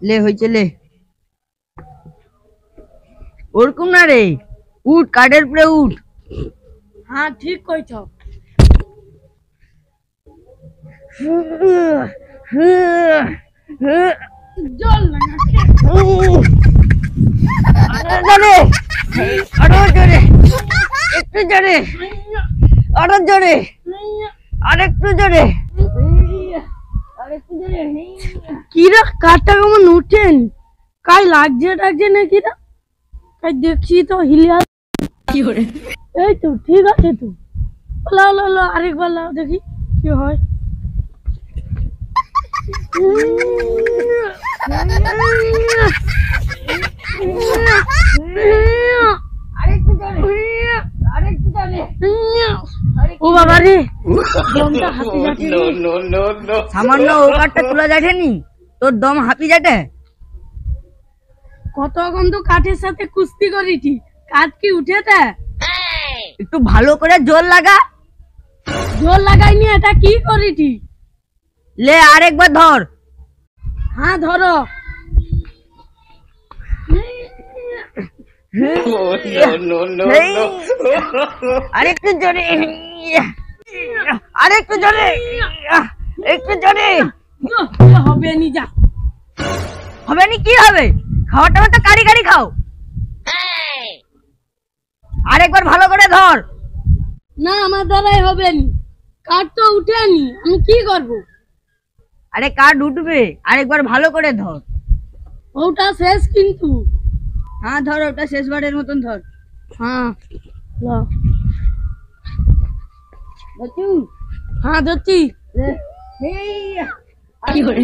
ले হইছে ले ওরকম না রে উঠ কাঠের উপরে উঠ হ্যাঁ ঠিক কইছ জল লাগাকে জোরে আরো জোরে একটু জোরে আরো জোরে আরেকটু জোরে কিরা কাঠটা কেমন উঠেন কাই লাগছে নাকি না কাই দেখছি তো হিলিয়া কি করে এই তো ঠিক আছে তো লাও লাও লাও আরেকবার লাও দেখি কি হয় ও বাবা রে দমটা হাঁপি যাচ্ছে সামান্য ও কাঠটা তোলা যায়নি তোর দম হাঁপি যাটে কতক্ষণ তো কাঠের সাথে কুস্তি করেছি কাঠ কি উঠেছে একটু ভালো করে জোর লাগা জোর লাগাইনি এটা কি করেছি ले আরেকবার ধর হ্যাঁ ধরো আরেকটু জোরে আরেকটু জোরে একটু জোরে হবে নি যা হবে নি কি হবে খাওয়াটা তো কারি কারি খাও আরেকবার ভালো করে ধর না আমার দ্বারাই হবে নি কাঠ তো উঠেনি আমি কি করব আরে কাঠ উঠবে আরেকবার ভালো করে ধর ওটা শেষ কিন্তু হ্যাঁ ধর ওটা শেষবারের মতন ধর হ্যাঁ লাও বচু হ্যাঁ ধরছি হেইয়া কি করে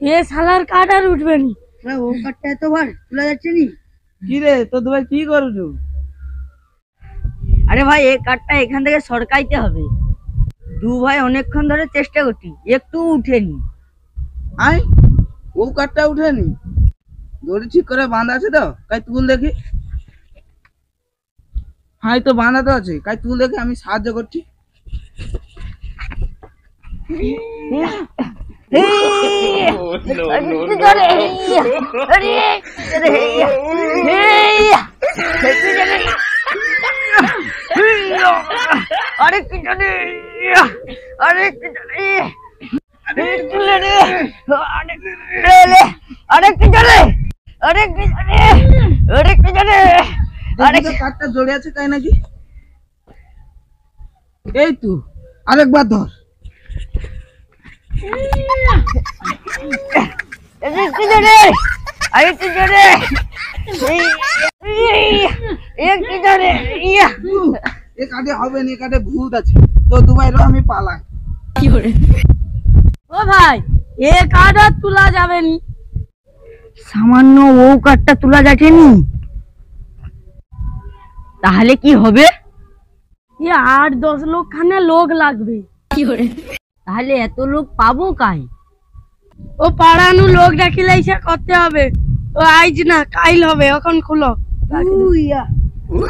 এ শালার কাঠ আর উঠবে নি ও কাঠটা এত ভার তোলা যাচ্ছে নি কি রে তো ভাই কি করছো? আরে ভাই এই কাঠটা এখান থেকে সরকাইতে হবে দু ভাই অনেকক্ষণ ধরে চেষ্টা করছি একটু উঠেনি আই ও কাঠটা উঠেনি দড়ি ঠিক করে বাঁধা আছে তো কাই তুল দেখি হ্যাঁ তো বাঁধা তো আছে কাই তুল দেখি আমি সাহায্য করছি আরেকটু জোরে আরেকটু জোরে আরেকটু জোরে আরেকটু জোরে আরেকটু জোরে আরেকটু জোরে দেখি তো কাঠটা জড়ে আছে তাই নাকি এই তো আরেকবার ধর আরেকটু জোরে আরেকটু জোরে একটু জোরে এ কাঠে হবে না এ কাঠে ভূত আছে তো দুবাই রো আমি পালাই ও ভাই এ কাঠ আর তোলা যাবে নি সামান্য ও কাঠটা তোলা যায়নি তাহলে কি হবে এ 8-10 লোক খানে লোক লাগবে তাহলে এত লোক পাবো কাই ও পাড়ানু লোক ডাকিলে এসে করতে হবে ও আইজ না কাইল হবে এখন খুলো উইয়া no.